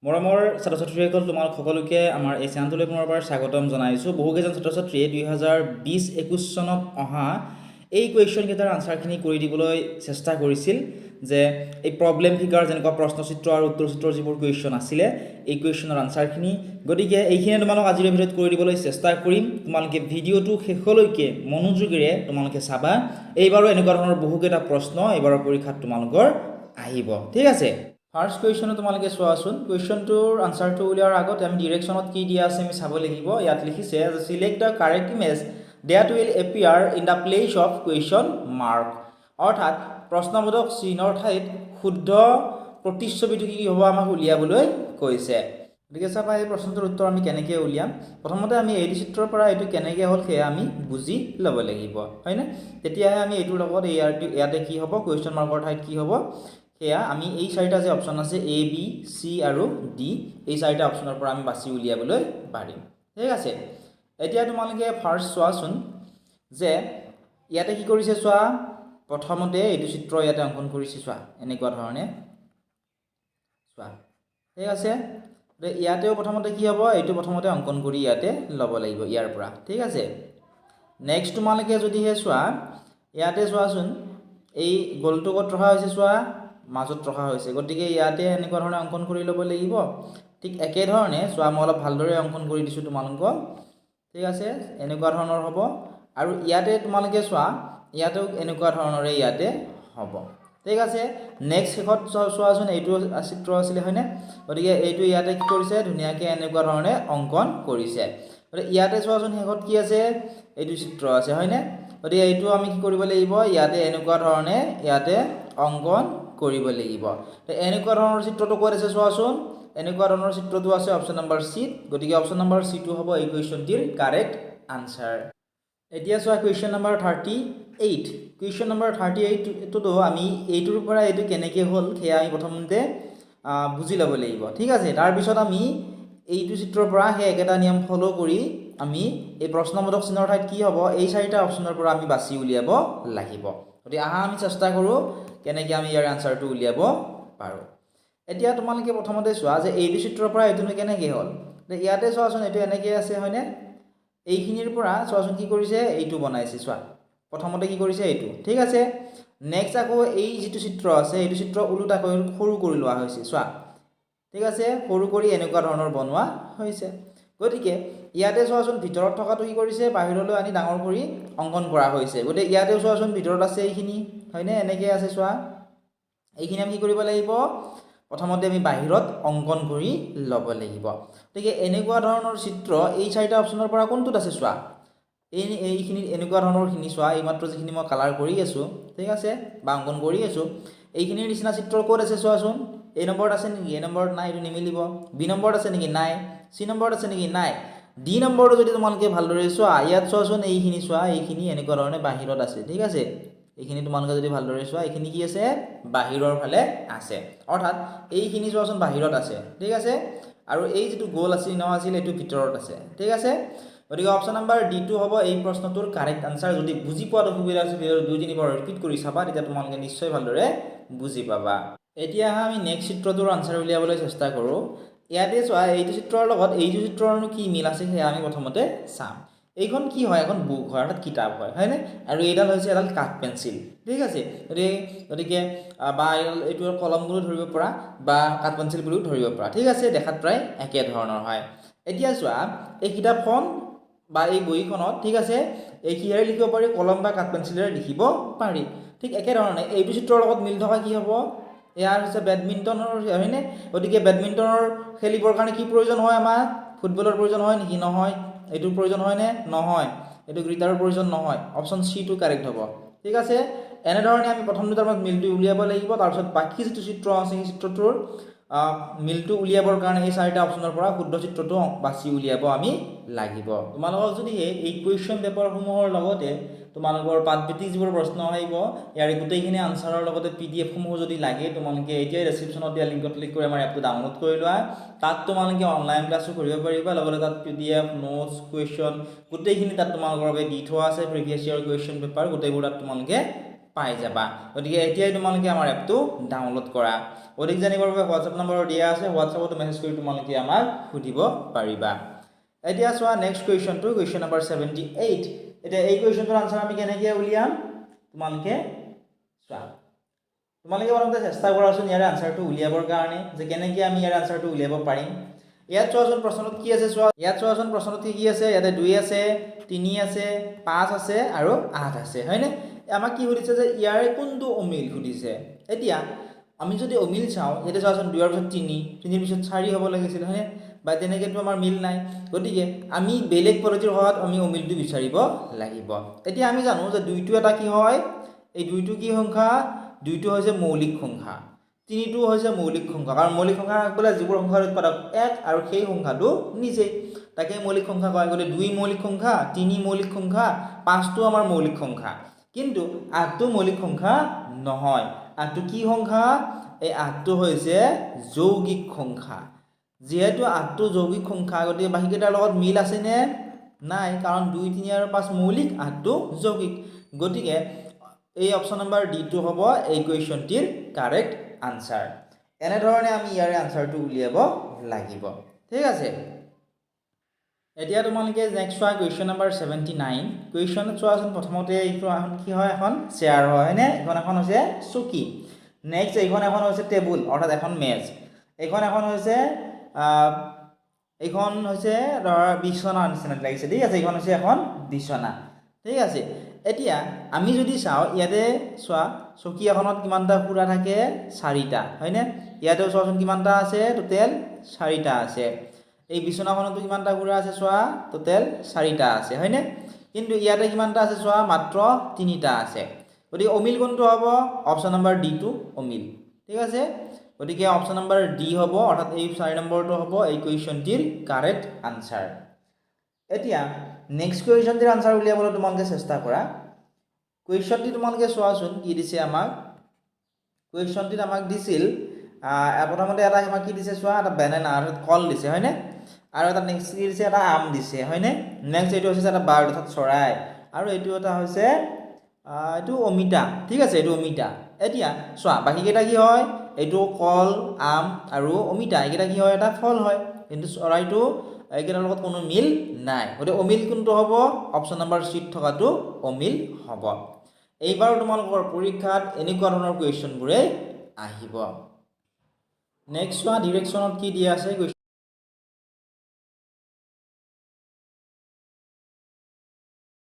মৰমৰ ছাত্ৰ-ছাত্ৰীসকল তোমালোক সকলোকে আমাৰ এই চেনেলটোলৈ পুনৰবাৰ স্বাগতম জনাইছোঁ। বহুকেইজন ছাত্ৰ-ছাত্ৰীয়ে 2020-21 চনত অহা এই কুৱেশ্যন কেইটাৰ আনচাৰখিনি কৰি দিবলৈ চেষ্টা কৰিছিল যে এই প্ৰব্লেম ফিগাৰ যেনেকুৱা প্ৰশ্নচিত্ৰ আৰু উত্তৰচিত্ৰৰ যিবোৰ কুৱেশ্যন আছিলে এই কুৱেশ্যনৰ আনচাৰখিনি, গতিকে এইখিনি তোমালোক আজিৰ ভিডিঅ'ত কৰি দিবলৈ চেষ্টা কৰিম। তোমালোকে ভিডিঅ'টো শেষলৈকে মনোযোগেৰে তোমালোকে চাবা। এইবাৰো এনেকুৱা ধৰণৰ বহুকেইটা প্ৰশ্ন এইবাৰৰ পৰীক্ষাত তোমালোকৰ আহিব, ঠিক আছে। ফাৰ্ষ্ট কুৱেশ্যনটো তোমালোকে চোৱাচোন। কুৱেশ্যনটোৰ আনচাৰটো উলিওৱাৰ আগতে আমি ডিৰেকশ্যনত কি দিয়া আছে আমি চাব লাগিব। ইয়াত লিখিছে যে select the correct image that will appear in the place of question mark, অৰ্থাৎ প্ৰশ্নবোধক চিহ্নৰ ঠাইত শুদ্ধ প্ৰতিচ্ছবিটো কি হ'ব আমাক উলিয়াবলৈ কৈছে। গতিকে চাবা এই প্ৰশ্নটোৰ উত্তৰ আমি কেনেকৈ উলিয়াম। প্ৰথমতে আমি এইটো চিত্ৰৰ পৰা এইটো কেনেকৈ হ'ল সেয়া আমি বুজি ল'ব লাগিব, হয়নে? তেতিয়াহে আমি এইটোৰ লগত ইয়াতে কি হ'ব, কুৱেশ্যন মাৰ্কৰ ঠাইত কি হ'ব সেয়া আমি এই চাৰিটা যে অপশ্যন আছে এ বি চি আৰু ডি, এই চাৰিটা অপশ্যনৰ পৰা আমি বাছি উলিয়াবলৈ পাৰিম, ঠিক আছে। এতিয়া তোমালোকে ফাৰ্ষ্ট চোৱাচোন যে ইয়াতে কি কৰিছে চোৱা। প্ৰথমতে এইটো চিত্ৰ ইয়াতে অংকন কৰিছে চোৱা, এনেকুৱা ধৰণে চোৱা, ঠিক আছে। ইয়াতেও প্ৰথমতে কি হ'ব, এইটো প্ৰথমতে অংকন কৰি ইয়াতে ল'ব লাগিব ইয়াৰ পৰা, ঠিক আছে। নেক্সট তোমালোকে যদিহে চোৱা ইয়াতে চোৱাচোন এই গলটো ক'ত ৰখা হৈছে চোৱা, মাজত ৰখা হৈছে, গতিকে ইয়াতে এনেকুৱা ধৰণে অংকন কৰি ল'ব লাগিব। ঠিক একেধৰণে চোৱা মই অলপ ভালদৰে অংকন কৰি দিছোঁ তোমালোকক, ঠিক আছে। এনেকুৱা ধৰণৰ হ'ব আৰু ইয়াতে তোমালোকে চোৱা ইয়াতেও এনেকুৱা ধৰণৰে ইয়াতে হ'ব, ঠিক আছে। নেক্সট শেষত চোৱাচোন এইটো চিত্ৰ আছিলে, হয়নে? গতিকে এইটো ইয়াতে কি কৰিছে ধুনীয়াকৈ এনেকুৱা ধৰণে অংকন কৰিছে। গতিকে ইয়াতে চোৱাচোন শেষত কি আছে, এইটো চিত্ৰ আছে, হয়নে? গতিকে এইটো আমি কি কৰিব লাগিব, ইয়াতে এনেকুৱা ধৰণে ইয়াতে অংকন কৰিব লাগিব। এনেকুৱা ধৰণৰ চিত্ৰটো ক'ত আছে চোৱাচোন, এনেকুৱা ধৰণৰ চিত্ৰটো আছে অপশ্যন নম্বৰ চি। গতিকে অপশ্যন নম্বৰ চিটো হ'ব এই কুৱেশ্যনটিৰ কাৰেক্ট আনচাৰ। এতিয়া চোৱা কুৱেশ্যন নম্বৰ 38। কুৱেশ্যন নম্বৰ 38টোতো আমি এইটোৰ পৰা এইটো কেনেকৈ হ'ল সেয়া আমি প্ৰথমতে বুজি ল'ব লাগিব, ঠিক আছে। তাৰপিছত আমি এইটো চিত্ৰৰ পৰা সেই একেটা নিয়ম ফ'ল' কৰি আমি এই প্ৰশ্নবোধক চিহ্নৰ ঠাইত কি হ'ব এই চাৰিটা অপশ্যনৰ পৰা আমি বাছি উলিয়াব লাগিব। গতিকে আহা আমি চেষ্টা কৰোঁ কেনেকৈ আমি ইয়াৰ আনচাৰটো উলিয়াব পাৰোঁ। এতিয়া তোমালোকে প্ৰথমতে চোৱা যে এইটো চিত্ৰৰ পৰা এইটোনো কেনেকৈ হ'ল। ইয়াতে চোৱাচোন এইটো এনেকৈ আছে, হয়নে? এইখিনিৰ পৰা চোৱাচোন কি কৰিছে, এইটো বনাইছে চোৱা। প্ৰথমতে কি কৰিছে এইটো, ঠিক আছে। নেক্সট আকৌ এই যিটো চিত্ৰ আছে এইটো চিত্ৰ ওলোটাকৈ সৰু কৰি লোৱা হৈছে চোৱা, ঠিক আছে। সৰু কৰি এনেকুৱা ধৰণৰ বনোৱা হৈছে। গতিকে ইয়াতে চোৱাচোন ভিতৰত থকাটো কি কৰিছে বাহিৰলৈ আনি ডাঙৰ কৰি অংকন কৰা হৈছে। গতিকে ইয়াতেও চোৱাচোন ভিতৰত আছে এইখিনি, হয়নে? এনেকৈ আছে চোৱা। এইখিনি আমি কি কৰিব লাগিব, প্ৰথমতে আমি বাহিৰত অংকন কৰি ল'ব লাগিব। গতিকে এনেকুৱা ধৰণৰ চিত্ৰ এই চাৰিটা অপশ্যনৰ পৰা কোনটোত আছে চোৱা, এইখিনি এনেকুৱা ধৰণৰখিনি চোৱা। এইমাত্ৰ যিখিনি মই কালাৰ কৰি আছোঁ, ঠিক আছে, বা অংকন কৰি আছোঁ, এইখিনিৰ নিচিনা চিত্ৰ ক'ত আছে চোৱাচোন। এ নম্বৰত আছে নেকি? এ নম্বৰত নাই, এইটো নিমিলিব। বি নম্বৰত আছে নেকি? নাই। চি নম্বৰত আছে নেকি? নাই। ডি নম্বৰটো যদি তোমালোকে ভালদৰে চোৱা, ইয়াত চোৱাচোন এইখিনি চোৱা, এইখিনি এনেকুৱা ধৰণে বাহিৰত আছে, ঠিক আছে। এইখিনি তোমালোকে যদি ভালদৰে চোৱা এইখিনি কি আছে, বাহিৰৰ ফালে আছে, অৰ্থাৎ এইখিনি চোৱাচোন বাহিৰত আছে, ঠিক আছে। আৰু এই যিটো গ'ল আছিল ন আছিল এইটো ভিতৰত আছে, ঠিক আছে। গতিকে অপশ্যন নম্বৰ ডিটো হ'ব এই প্ৰশ্নটোৰ কাৰেক্ট আনচাৰ। যদি বুজি পোৱাত অসুবিধা আছে ভিডিঅ'টো 2-3 বাৰ ৰিপিট কৰি চাবা, তেতিয়া তোমালোকে নিশ্চয় ভালদৰে বুজি পাবা। এতিয়া আমি নেক্সট চিত্ৰটোৰ আনচাৰ উলিয়াবলৈ চেষ্টা কৰোঁ। ইয়াতে চোৱা এইটো চিত্ৰৰ লগত এইটো চিত্ৰৰনো কি মিল আছে সেয়া আমি প্ৰথমতে চাম। এইখন কি হয়, এখন বুক হয়, অৰ্থাৎ কিতাপ হয়, হয়নে? আৰু এইডাল হৈছে এডাল কাঠ পেঞ্চিল, ঠিক আছে। গতিকে বা এইটো কলম বুলিও ধৰিব পৰা বা কাঠ পেঞ্চিল বুলিও ধৰিব পৰা, ঠিক আছে। দেখাত প্ৰায় একে ধৰণৰ হয়। এতিয়া চোৱা এই কিতাপখন বা এই বহীখনত, ঠিক আছে, এই কিহেৰে লিখিব পাৰি, কলম বা কাঠ পেঞ্চিলেৰে লিখিব পাৰি। ঠিক একেধৰণে এইটো চিত্ৰৰ লগত মিল থকা কি হ'ব, এয়া হৈছে বেডমিণ্টনৰ, হয়নে? গতিকে বেডমিণ্টনৰ খেলিবৰ কাৰণে কি প্ৰয়োজন হয়, আমাৰ ফুটবলৰ প্ৰয়োজন হয় নেকি? নহয়। এইটোৰ প্ৰয়োজন হয়নে? নহয়। এইটো গ্ৰিটাৰৰ প্ৰয়োজন নহয়। অপশ্যন চিটো কাৰেক্ট হ'ব, ঠিক আছে। এনেধৰণে আমি প্ৰথম দুটাৰ মাজত মিলটো উলিয়াব লাগিব। তাৰপিছত বাকী যিটো চিত্ৰ আছে সেই চিত্ৰটোৰ মিলটো উলিয়াবৰ কাৰণে এই চাৰিটা অপশ্যনৰ পৰা শুদ্ধ চিত্ৰটো বাছি উলিয়াব আমি লাগিব। তোমালোকক যদি এই কুৱেশ্যন পেপাৰসমূহৰ লগতে তোমালোকৰ পাঠভিত্তিক যিবোৰ প্ৰশ্ন আহিব ইয়াৰ গোটেইখিনি আনচাৰৰ লগতে PDF-সমূহ যদি লাগে, তোমালোকে এতিয়াই ডেছক্ৰিপশ্যনত দিয়া লিংকত ক্লিক কৰি আমাৰ এপটো ডাউনলোড কৰি লোৱা। তাত তোমালোকে অনলাইন ক্লাছো কৰিব পাৰিবা, লগতে তাত PDF, নোটছ, কুৱেশ্যন গোটেইখিনি তাত তোমালোকৰ বাবে দি থোৱা আছে। প্ৰিভিয়াছ ইয়াৰ কুৱেশ্যন পেপাৰ গোটেইবোৰ তাত তোমালোকে পাই যাবা গতিকে এতিয়াই তোমালোকে আমাৰ এপটো ডাউনলোড কৰা অধিক জানিবৰ বাবে হোৱাটছআপ নম্বৰ দিয়া আছে হোৱাটছআপত মেছেজ কৰি তোমালোকে আমাক সুধিব পাৰিবা এতিয়া চোৱা নেক্সট কুৱেশ্যনটো কুৱেশ্যন নম্বৰ 78 এতিয়া এই কুৱেশ্যনটোৰ আনসাৰ আমি কেনেকৈ উলিয়াম তোমালোকে চোৱা তোমালোকে প্ৰথমতে চেষ্টা কৰাচোন ইয়াৰ আনসাৰটো উলিয়াবৰ কাৰণে যে কেনেকৈ আমি ইয়াৰ আনসাৰটো উলিয়াব পাৰিম ইয়াত চোৱাচোন প্ৰশ্নত কি আছে চোৱা ইয়াত চোৱাচোন প্ৰশ্নত কি আছে ইয়াতে 2 আছে 3 আছে 5 আছে আৰু 8 আছে হয়নে আমাক কি সুধিছে যে ইয়াৰ কোনটো অমিল সুধিছে এতিয়া আমি যদি অমিল চাও ইয়াতে চোৱাচোন 2 ৰ পিছত 3 3 ৰ পিছত 4 হ'ব লাগিছিল হয়নে বা তেনেকেতো আমাৰ মিল নাই গতিকে আমি বেলেগ পদ্ধতিৰ সহায়ত আমি অমিলটো বিচাৰিব লাগিব এতিয়া আমি জানো যে 2টো এটা কি হয় এই 2টো কি সংখ্যা 2টো হৈছে মৌলিক সংখ্যা 3টো হৈছে মৌলিক সংখ্যা কাৰণ মৌলিক সংখ্যা গলে যিবোৰ সংখ্যাৰ উৎপাদক 1 আৰু সেই সংখ্যাটো নিজে তাকে মৌলিক সংখ্যা কয় গলে 2 মৌলিক সংখ্যা 3 মৌলিক সংখ্যা 5টো আমাৰ মৌলিক সংখ্যা কিন্তু 8টো মৌলিক সংখ্যা নহয় 8টো কি সংখ্যা এই 8টো হৈছে যৌগিক সংখ্যা যেহেতু 8টো যৌগিক সংখ্যা গতিকে বাকিকেইটাৰ লগত মিল আছে নে নাই কাৰণ 2 3 আৰু 5 মৌলিক 8টো যৌগিক গতিকে এই অপচন নম্বৰ ডি টো হ'ব এই কুৱেশ্যনটিৰ কাৰেক্ট আনসাৰ এনে ধৰণে আমি ইয়াৰ আনসাৰটো উলিয়াব লাগিব ঠিক আছে এতিয়া তোমালোকে নেক্সট চোৱা কুৱেশ্যন নম্বৰ 79 কুৱেশ্যন চোৱাচোন প্ৰথমতে এইটো এখন কি হয় এখন চেয়াৰ হয় নে এখন হৈছে চকী নেক্সট এইখন এখন হৈছে টেবুল অৰ্থাৎ এখন মেজ এখন হৈছে ধৰা বিছনা নিচিনা লাগিছে ঠিক আছে এইখন হৈছে এখন বিছনা ঠিক আছে এতিয়া আমি যদি চাও ইয়াতে চোৱা চকী এখনত কিমানটা খুৰা থাকে 4টা হয়নে ইয়াতে চোৱাচোন কিমানটা আছে টোটেল 4টা আছে এই বিছনাখনতো কিমানটা খুৰা আছে চোৱা টোটেল 4টা আছে হয়নে কিন্তু ইয়াতে কিমানটা আছে চোৱা মাত্ৰ 3টা আছে গতিকে অমিল কোনটো হ'ব অপচন নম্বৰ ডি টো অমিল ঠিক আছে গতিকে অপচন নম্বৰ ডি হ'ব অৰ্থাৎ এই 4 নম্বৰটো হ'ব এই কুৱেশ্যনটিৰ কাৰেক্ট আনসাৰ এতিয়া নেক্সট কুৱেশ্যনটিৰ আনসাৰ উলিয়াবলৈ তোমালোকে চেষ্টা কৰা কুৱেশ্যনটি তোমালোকে চোৱাচোন কি দিছে আমাক কুৱেশ্যনটিত আমাক দিছিল প্ৰথমতে এটা আমাক কি দিছে চোৱা এটা বেনানা অৰ্থাৎ কল দিছে হয়নে আৰু এটা নেক্সট কি দিছে এটা আম দিছে হয়নে নেক্সট এইটো হৈছে এটা বাৰ্ড অৰ্থাৎ চৰাই আৰু এইটো এটা হৈছে এইটো অমিতা ঠিক আছে এইটো অমিতা এতিয়া চোৱা বাকিকেইটা কি হয় এইটো কল আম আৰু অমিতা এইকেইটা কি হয় এটা ফল হয় কিন্তু চৰাইটো এইকেইটাৰ লগত কোনো মিল নাই গতিকে অমিল কোনটো হ'ব অপচন নম্বৰ চি থকাটো অমিল হ'ব এইবাৰ তোমালোকৰ পৰীক্ষাত এনেকুৱা ধৰণৰ কুৱেশ্যনবোৰে আহিব নেক্সট চোৱা ডিৰেকশ্যনত কি দিয়া আছে